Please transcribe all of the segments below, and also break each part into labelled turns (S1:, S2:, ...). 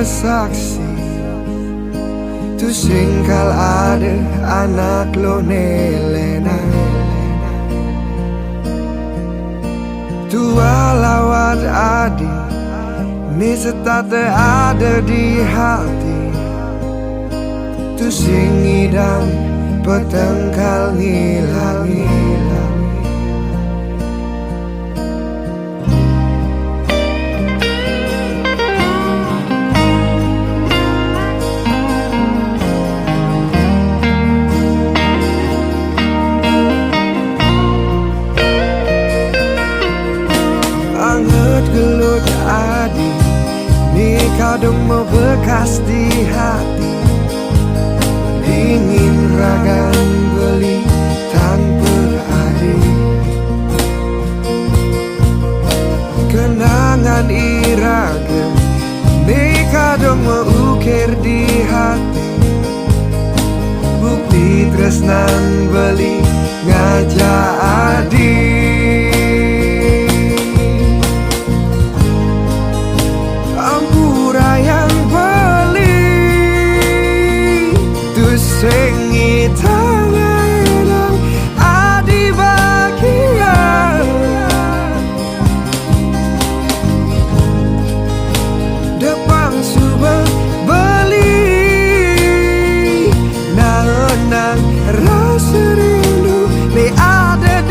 S1: saksi tu singkal ada anak lo nelena tua lawat adi ni setate ada di hati tu singidang petengkal ngilangi gelut adi ni kadung membekas di hati dingin ragan beli tanpa adi kenangan iraga ni kadung mengukir di hati bukti tresnan beli ngajak adi sengi tangan adi bahagia depan subah beli nang rasa rindu ni ada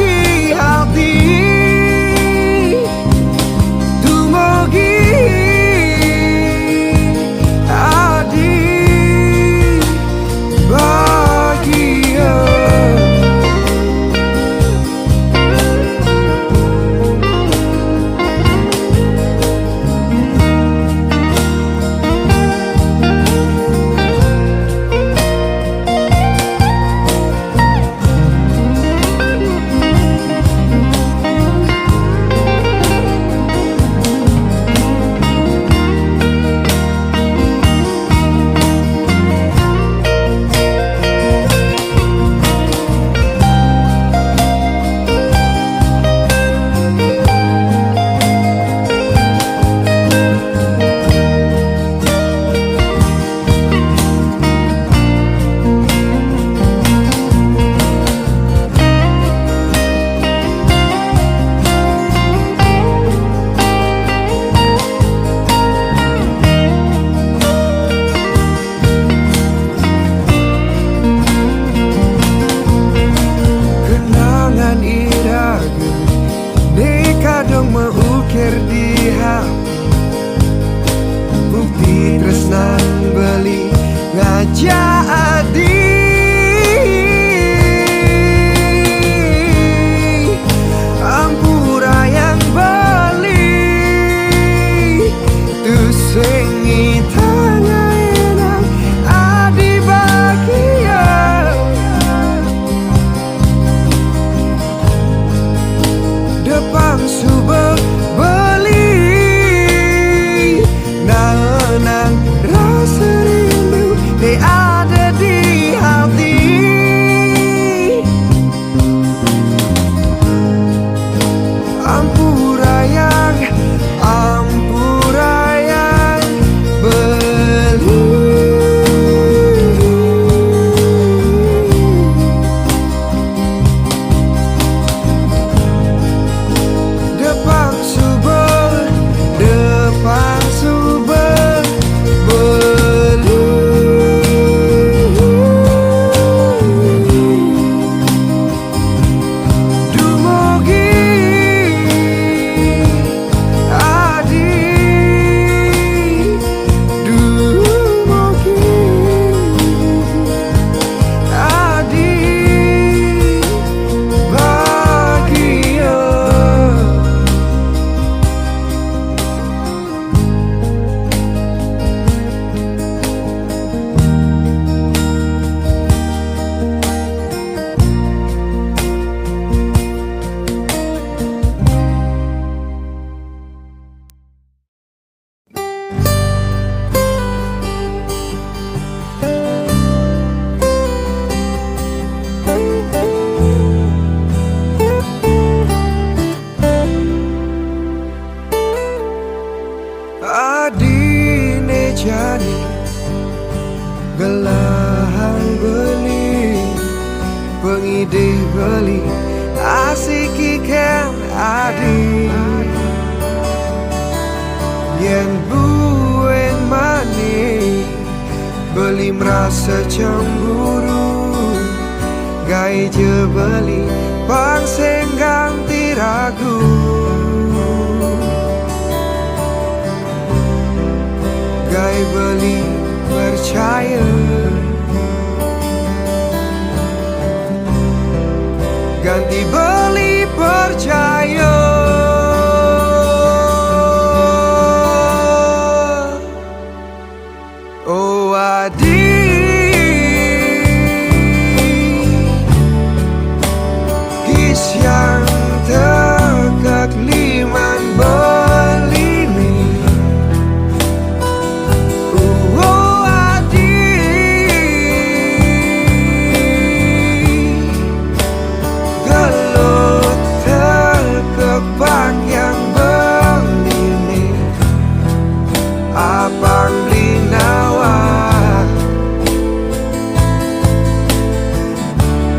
S1: Gelang beli, pengidih beli, asik ikan adi. Yen bueng mani, beli merasa cemburu. Gai je beli, bang senggang tiragu. Gai beli percaya, ganti beli percaya. Oh adik, gis yang tekak liman beli nih. Oh adik, gelut tekak bang yang beli nih. Abang beli nawa,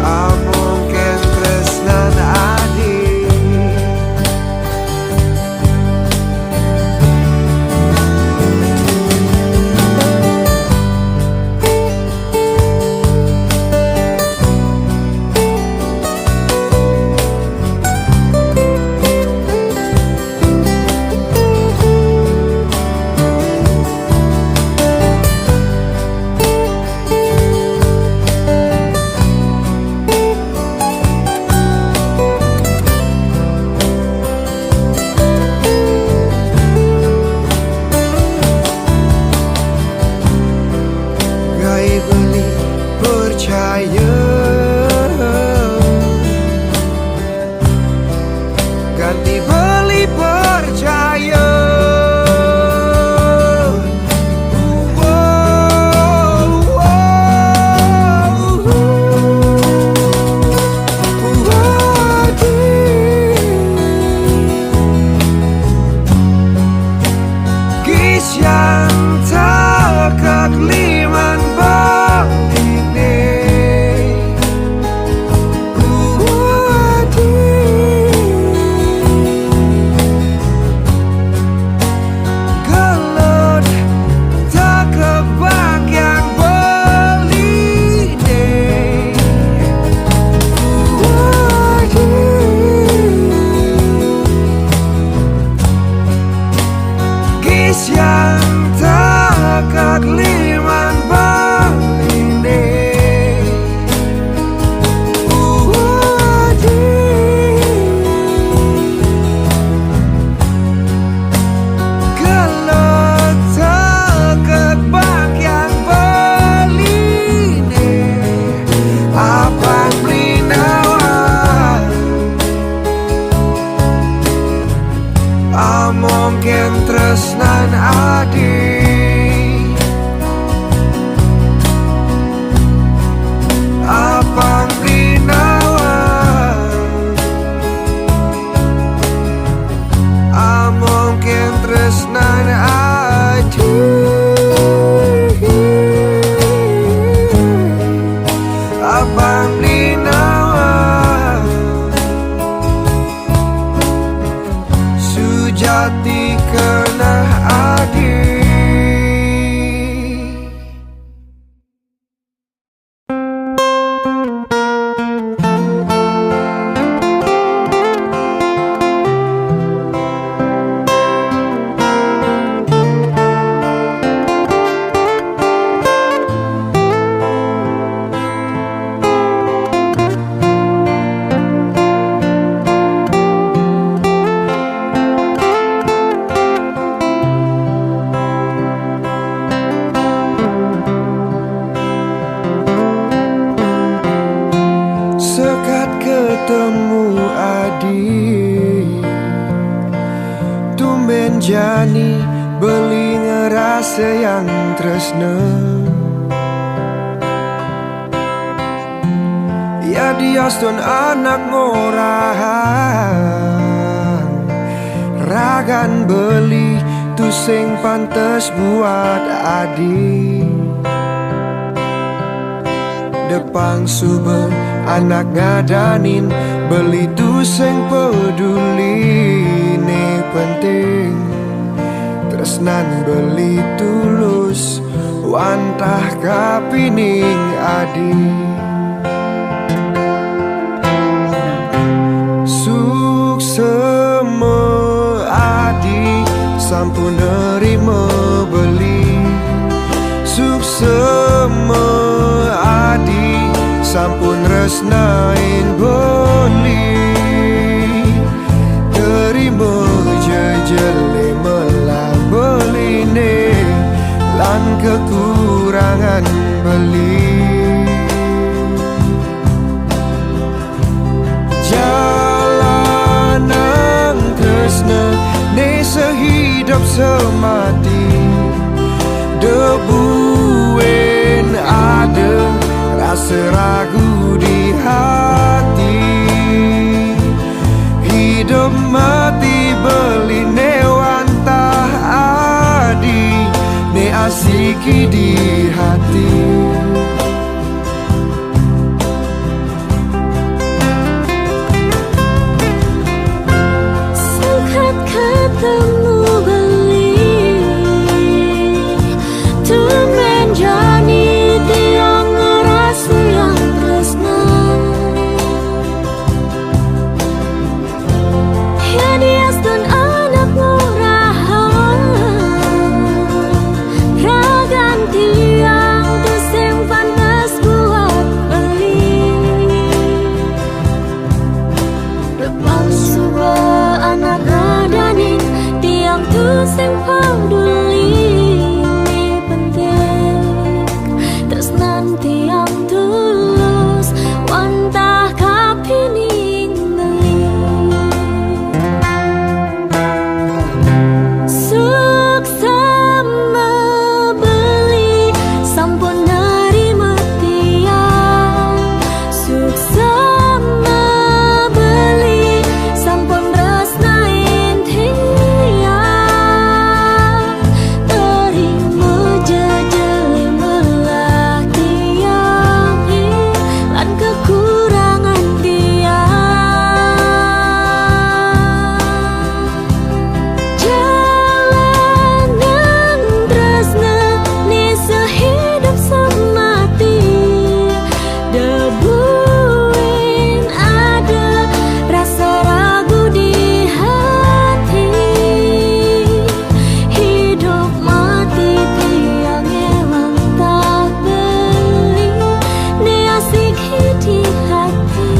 S1: amungken tresnan adi. Gai beli percaya, ganti beli percaya. Gis yang tekak liman bang ini. Gelut tekak bang yang beli nih. Gis yang tekak liman bang ini. Gelut tekak bang yang beli nih. Abang beli nawa, amungken tresnan adi. Abang beli nawa, amungken tresnan adi. Abang beli nawa, sujati kena adi. Sekat ketemu adi, tumben jani beli ngerasa yang tresna. Ya diaston anak ngorang, ragan beli tu sing pantes buat adi. Depang sumber anak ngadanin beli tu sing peduli ne penting tresnan beli tulus wantah kapining adi suksema adi sampun nerima beli suksema adi sampun resnain beli terima jejele melah beline lan kekurangan beli jalanan tresna ne sehidup semati debuin ada rasa ragu di hati hidup mati beli ne wantah adi ne asiki di hati
S2: Sukat ketemu beli tuh menjadi tiang ngerasa yang tresna ya dias dan anak murahan ragan tiang tuh sing panas buat beli depan subuh anak ngadanin tiang tuh sing peduli ini penting tresnan tiang tulus wantah kapining beli suksema beli sampun nerima tiang suksema beli sampun resnain tiang terima jejele melah tiang lan kekurangan tiang jalanan tresna ni sehidup semati debuin ada rasa ragu di hati hidup mati tiang emang tak beli ni asik di hati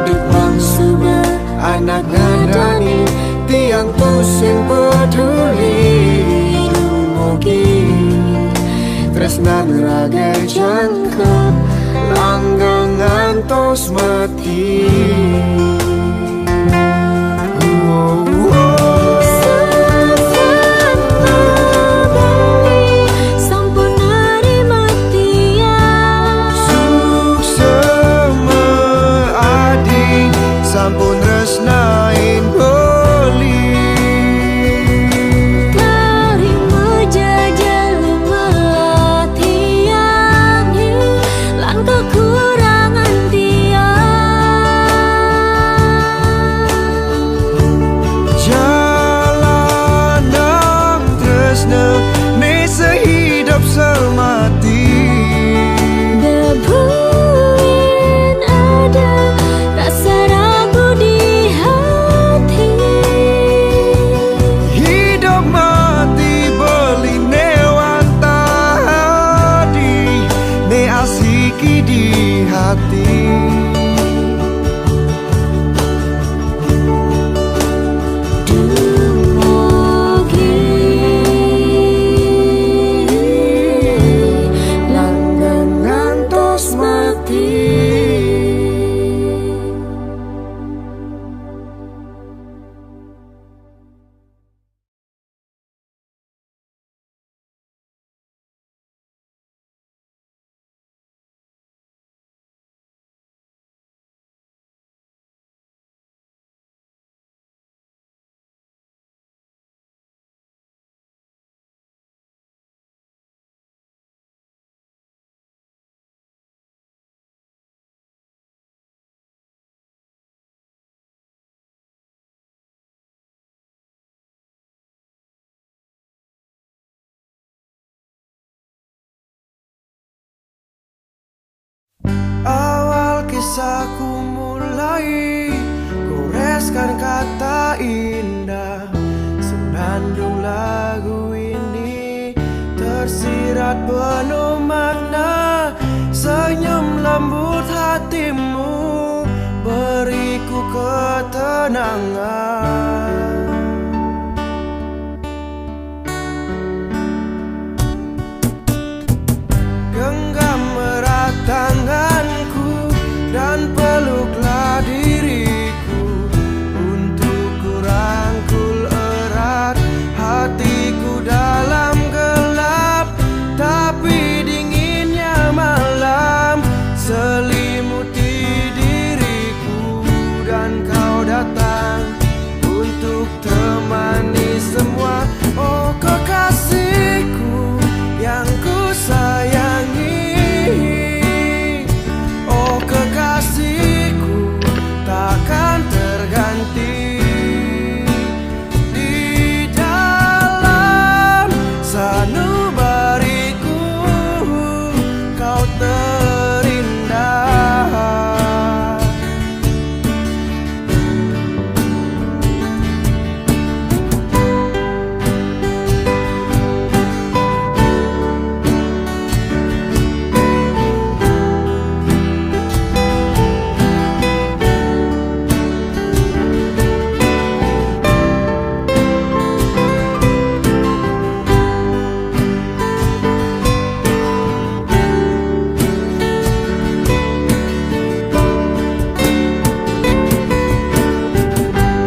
S1: Depang sumber anak ngadanin tiang tu sing peduli dumugi tresnan raga jangkep langgeng ngantos mati
S2: suksema beli sampun nerima tiang
S1: suksema adi sampun resnain beli
S2: terima jejele melah tiang lan kekurangan tiang
S1: tuliskan kata indah, senandung lagu ini tersirat penuh makna. Senyum lembut hatimu beriku ketenangan. Genggam erat tanganku dan peluklah diriku, untuk ku rangkul erat hatiku dalam gelap. Tapi dinginnya malam selimuti diriku, dan kau datang untuk temani semua. Oh kekasihku yang ku sayangi, oh kekasihku takkan terganti. Di dalam sanubariku kau terindah.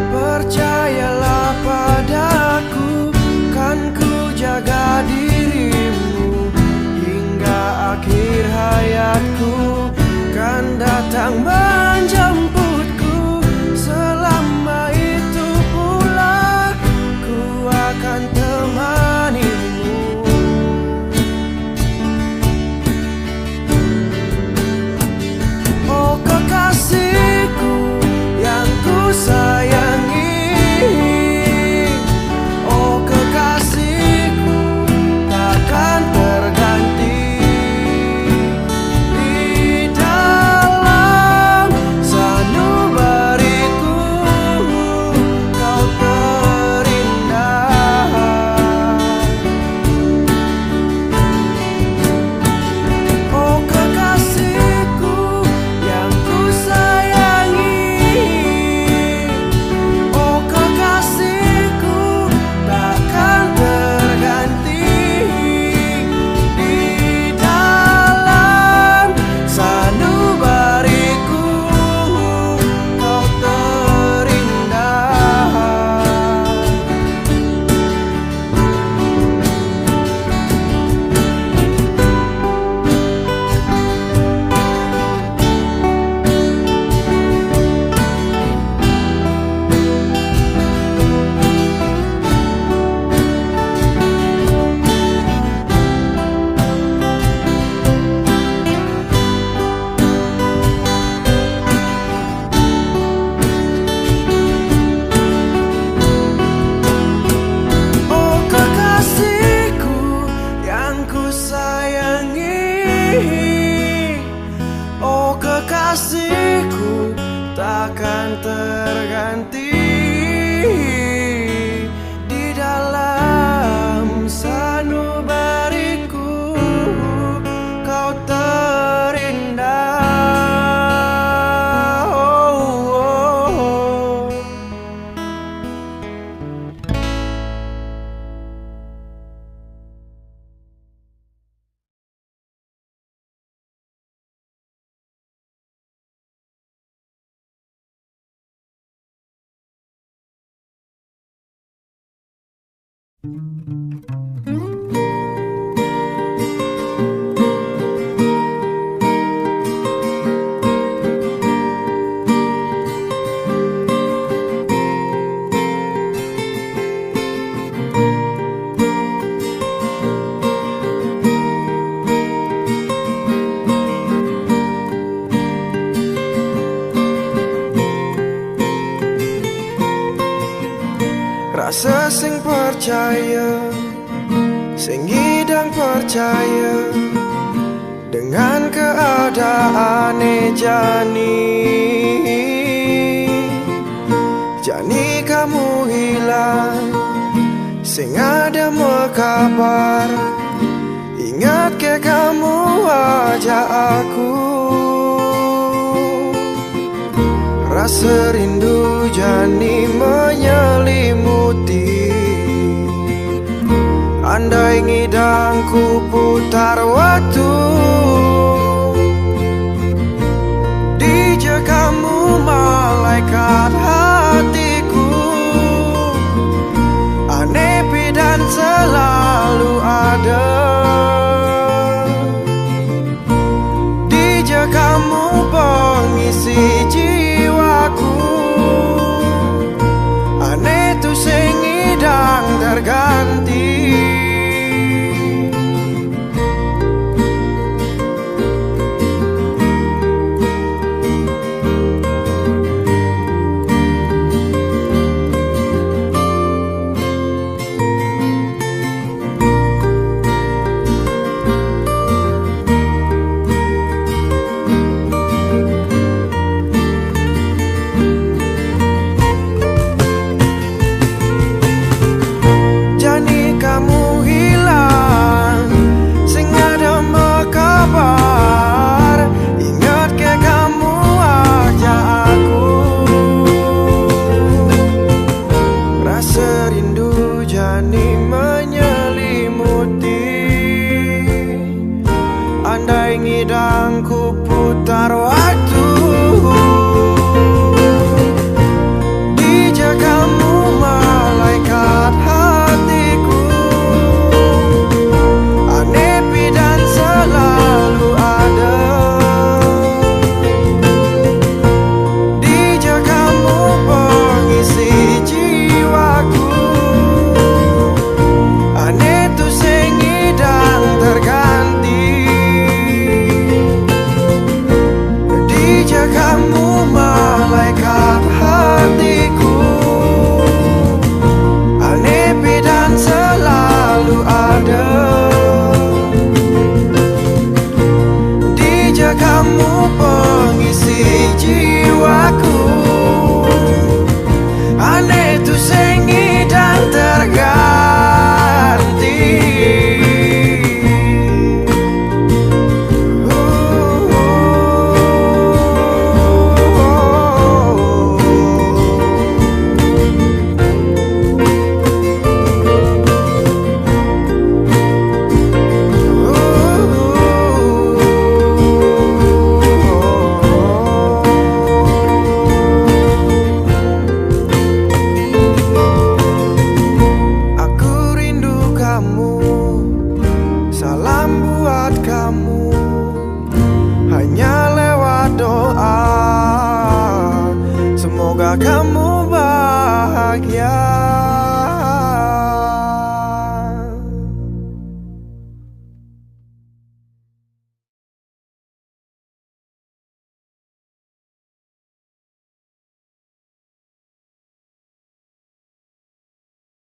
S1: Percayalah padaku, kan ku jaga dirimu hingga akhir hayatku, kan datang menjemputku. Selama itu pula ku akan temanimu. Oh kekasihku yang ku sayangi, oh kekasihku takkan terganti. Di dalam sanubariku kau terindah. Oh kekasihku yang ku sayangi, oh kekasihku takkan terganti. Di dalam sanubariku kau terindah. Oh kekasihku yang ku sayangi, oh kekasihku takkan terganti. Di dalam sanubariku kau terindah. Oh, oh, oh. Rasa sing percaya, sing ngidang percaya dengan keadaan jani. jani kamu hilang, sing ada mau kabar. Ingat ke kamu ajak aku, rasa rindu jani menyelimuti. Andai ngidangku putar waktu, DJ kamu malaikat hatiku. Aneh dan selalu ada. DJ kamu pengisi jiwaku. Aneh tuh sing ngidang terganti. Kamu hilang, sing ada mau kabar. Ingat ke kamu ajak aku, rasa rindu jani